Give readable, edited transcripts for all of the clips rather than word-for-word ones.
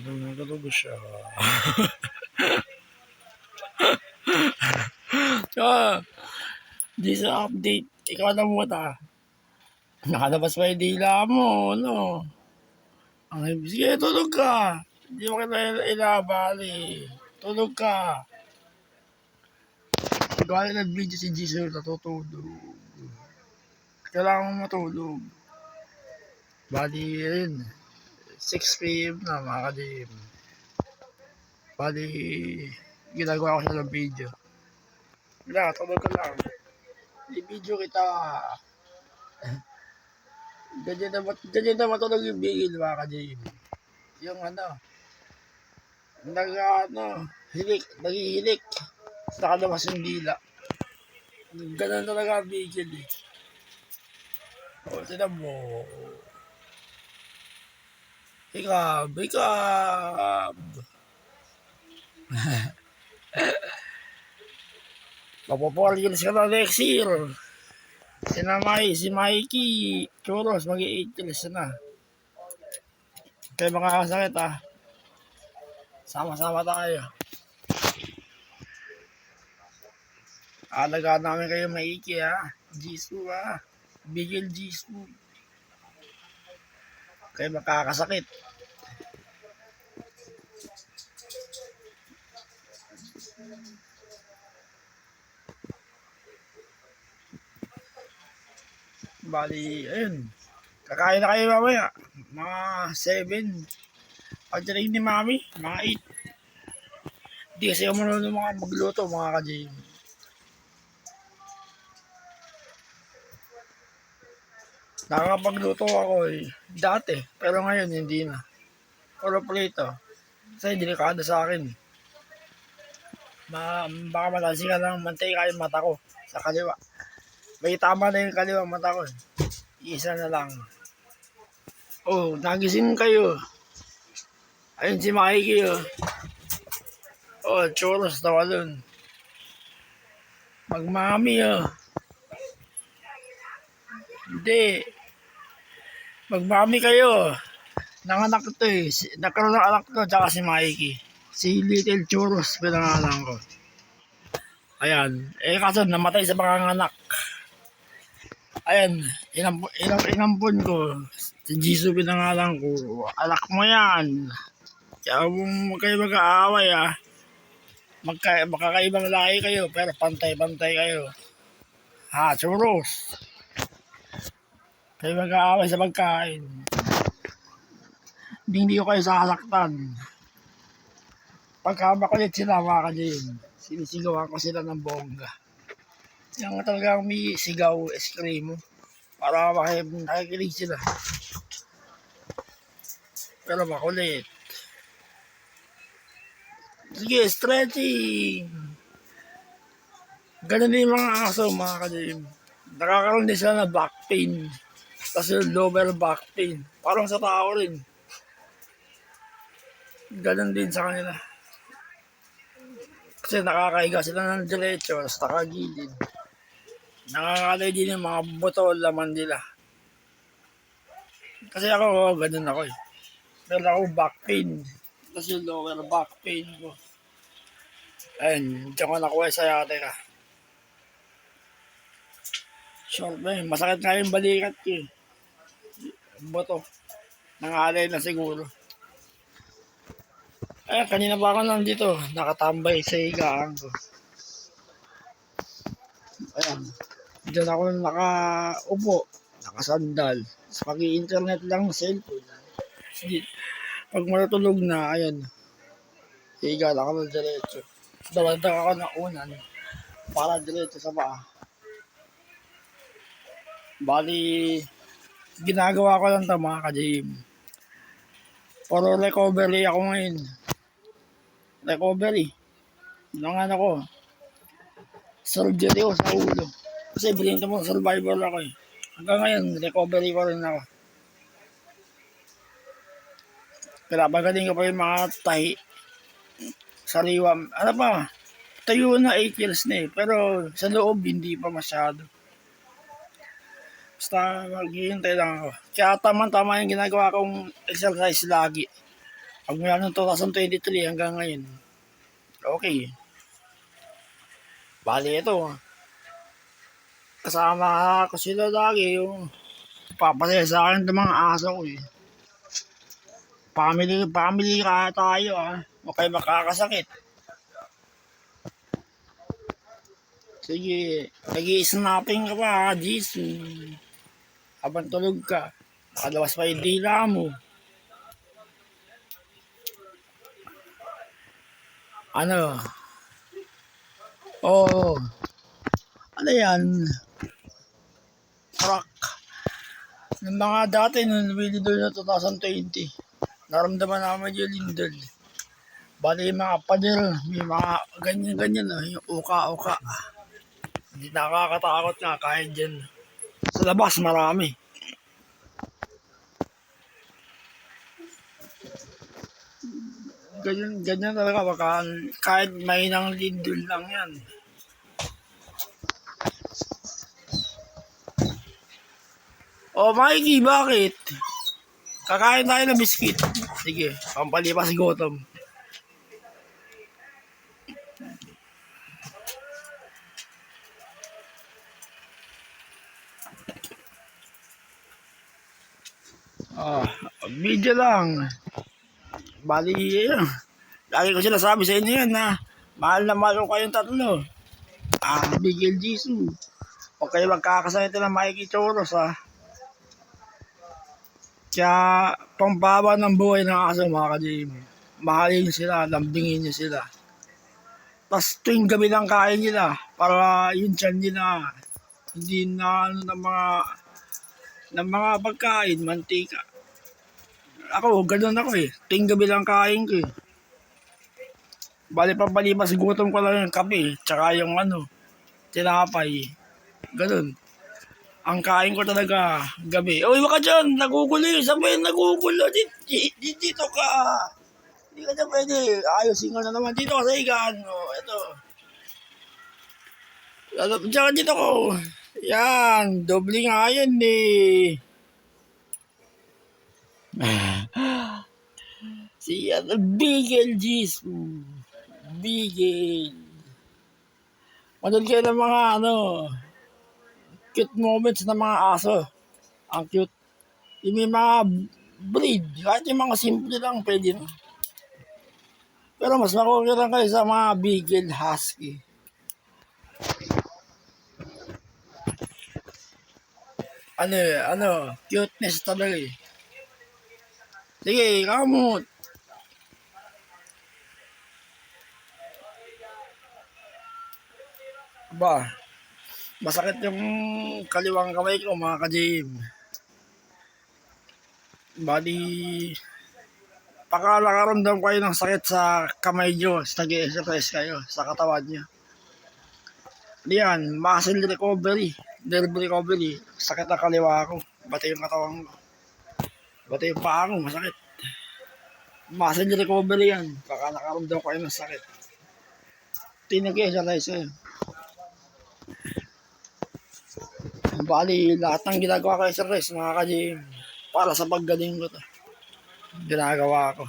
Natulog siya. Ah, di sa update, ikaw na muna. Nakalabas pa yung dila mo, no? Sige, tulog ka. Hindi mo kita inabali. Tulog ka. Gawa nag-video si Jesus, natutulog. Kailangan mo matulog. Bali rin, 6 p.m. na mga kadim. Bali, ginagawa ko siya ng video. Wala, tulog ka lang. I-video kita. Ganyan na matulog yung bigil mga kadim. Yung naghihilik sa kalabas yung dila. Ganun talaga ang bigil eh. O, tinan mo. Ikab. Mapoporgils ka na next year. Si Mikey, Choros, mag-8 years na. Kaya makakasakit Sama-sama tayo. Alagaan namin kayo Mikey Jisoo Bigil Jisoo. Kaya makakasakit. Bali, ayun. Kakain na kayo mamaya. Mga 7. Pagdating ni Mami, mga 8. Hindi kasi ako marunong mga magluto, mga ka-Jim. Nakakapagluto ako dati, pero ngayon hindi na. Puro prito. Kasi delikado sa akin. Baka malansi ka ng mantika yung mata ko sa kaliwa. May tama na yung kaliwa mata ko. Isa na lang. Oh, nagising kayo. Ayun si Mikey Oh, choros tawa dun. Magmami Hindi. Magmami kayo. Nanganak ito Nagkaroon ng anak ko tsaka si Mikey. Si Little Choros pinangalan ko. Ayan. Kaso namatay sa panganganak. Ayan. Inampun ko. Si Jisoo pinangalan ko. Anak mo yan. Kaya huwag kayo mag-aaway Magkakaibang lahi kayo pero pantay-pantay kayo. Choros. Kayo mag-aaway sa pagkain. Hindi ko kayo sasaktan. Pagka makulit sila mga ka-Jim, sinisigawan ko sila ng bongga. Yung talagang may sigaw, eskrimo, para makikinig sila. Pero makulit. Sige, stretching. Ganun din yung mga aso mga ka-Jim. Nakakaroon din sila ng back pain. Tapos yung lower back pain. Parang sa tao rin. Ganun din sa kanila. Kasi nakakahiga sila ng diretso, tapos nakagilid. Nakakalay din yung mga buto laman nila. Kasi ako, ganun ako Meron ako back pain. Tapos yung lower back pain ko. Ayun, diyan ko nakuha sa yate ka. Short na masakit nga yung balikat ko Buto. Nangalay na siguro. Kanina pa ako nandito, nakatambay sa higaan ko. Ayan, diyan ako nakaupo, nakasandal. Sa pag-i-internet lang sa cellphone. Pag matutulog na, ayan, higa lang ako ng diretso. Dalandag ako ng unan, para diretso sa paa. Bali, ginagawa ko lang ito mga ka-Jim. Puro recovery ako ngayon. Recovery. Nang ko, surgery ko sa ulo. Kasi bilinto mo survivor ako Hanggang ngayon, recovery ko rin ako. Pinapagaling ko pa yung mga tahi. Sariwa. Tayo na 8 years na pero sa loob hindi pa masyado. Basta maghihintay lang ako. Kaya tama yung ginagawa kong exercise lagi. Pagmula ng 2023 hanggang ngayon, okay. Bali ito, kasama ko sila lagi yung papasaya sa akin ng mga aso ko eh. Family ka tayo Huwag kayo makakasakit. Sige, nag-i-snapping ka pa Jesus. Habang tulog ka, nakalabas pa yung dila mo. Ano? Oh, ano yan? Truck. Ng mga dati nung nabili doon na 2020, naramdaman naman yung lindol. Bali yung mga pader, may mga ganyan-ganyan yung uka-uka. Hindi nakakatakot nga kahit dyan. Sa labas marami. Ganyan talaga baka kahit may nang lindol lang yan. Oh, Mikey, bakit? Kakain tayo ng biskit. Sige, pampalipas gutom. Video lang. Bali, lagi ko sinasabi sa inyo yan na mahal na mahal ko kayong tatlo. Bigel Jisoo. Huwag kayo magkakasakit ng Mikey Choros Kaya pambaba ng buhay ng aso mga ka-Jim. Mahalin nyo sila, lambingin nyo sila. Tapos tuwing gabi lang kain nila para yung tiyan nila hindi na ng mga pagkain, mantika. Ako, ganun ako eh. Tuwing gabi lang kain ko eh. Bali pampalipas gutom ko lang yung kape, tsaka yung tinapay. Ganun. Ang kain ko talaga gabi. Uy, waka dyan, nagugulo yun. Saan ba yung nagugulo? Dito ka. Hindi ka dyan pwede. Ayusin ka na naman. Dito ka sa igan. Ito. Diyan dito ko. Yan, doble nga yan eh. Si Bigel Jisoo. Bigel. Manood kayo ng mga cute moments ng mga aso. Ang cute. Yung may mga breed. Kahit yung mga simple lang pwede na. Pero mas makukulang kayo sa mga Beagle Husky. Cuteness talaga eh. Sige, kamot. Masakit yung kaliwang kamay ko mga ka-Jim. Bali, nakaramdam kayo ng sakit sa kamay nyo, nag-exercise kayo sa katawan nyo. Yan, muscle recovery, nerve recovery, sakit ang kaliwa ko, pati yung katawan ko, pati yung paa ko, masakit. Muscle recovery yan, baka nakaramdam kayo ng sakit. Nag-exercise kayo. Bali, lahat ng ginagawa ko exercise mga ka-Jim, para sa paggaling ko to. Ginagawa ko.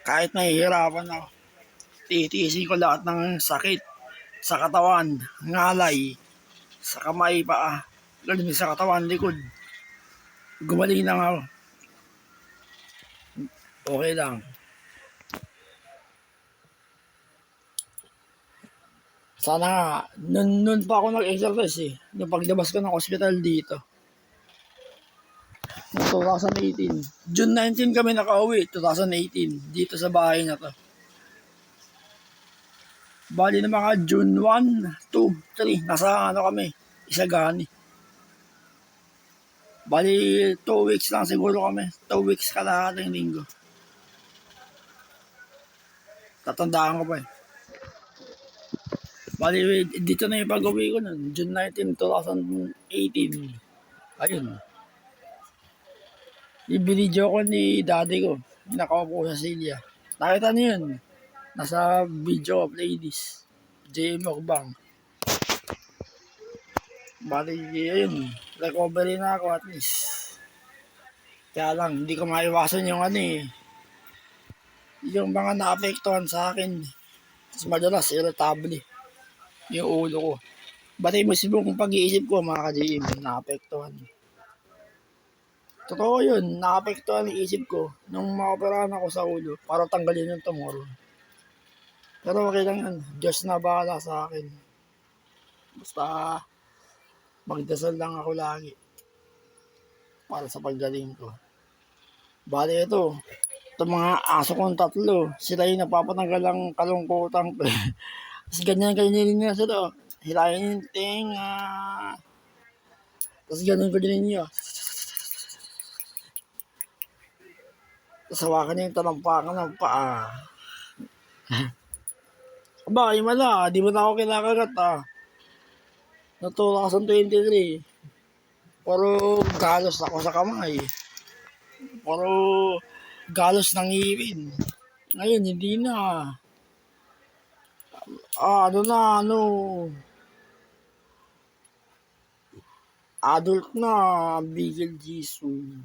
Kahit nahihirapan ako, titiisin ko lahat ng sakit sa katawan, ngalay, sa kamay, paa, ganun sa katawan, likod. Gumaling lang ako. Okay lang. Sana nga, nun pa ako nag-exercise eh. Nung paglabas ko ng hospital dito. Noong 2018. June 19 kami nakauwi, 2018. Dito sa bahay na to. Bali na mga June 1, 2, 3. Nasa kami, Isagani. Bali 2 weeks lang siguro kami. 2 weeks kalahating linggo. Tatandaan ko pa eh. Bali, dito na yung pag-uwi ko nun. June 19, 2018. Ayun. Ibinidyo ko ni daddy ko. Nakaupo sa silya. Nakita niyo yun. Nasa video of ladies. JM Mukbang. Bali, ayun. Recovery na ako at least. Kaya lang, hindi ko maiwasan yung yung mga naapektuhan sa akin. Mas madalas irritable yung ulo ko. Batay mismo kung pag-iisip ko mga ka-GM, naapektuhan. Totoo yun, naapektuhan ang isip ko nung maoperahan ako sa ulo para tanggalin yung tumor. Pero okay lang yan, Diyos na bahala sa akin. Basta magdasal lang ako lagi para sa paggaling ko. Bali ito, itong mga aso kong tatlo, sila yung napapatanggal ang kalungkutan ko. Tapos ganyan nila sila. Hilahin yung tenga. Tapos ganun ko din niyo. Tapos hawakan niya yung talampakan ng paa. Aba, yung wala, di mo na ako kinakagat No 2023. Puro galos ako sa kamay. Puro galos ng ngipin. Ngayon, hindi na. Adult na, Bigel Jesus.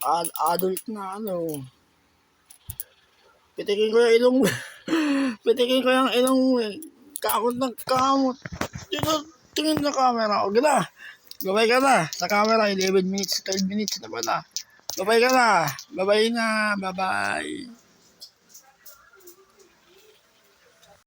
Adult na, pitikin ko yung ilong mo. Pitikin ko yung ilong mo eh. Kamot ng kamot. Dito, tingin na camera. O gana. Babay ka na. Sa camera, 11 minutes, 12 minutes na pala. Babay ka na. Babay na. Bye-bye.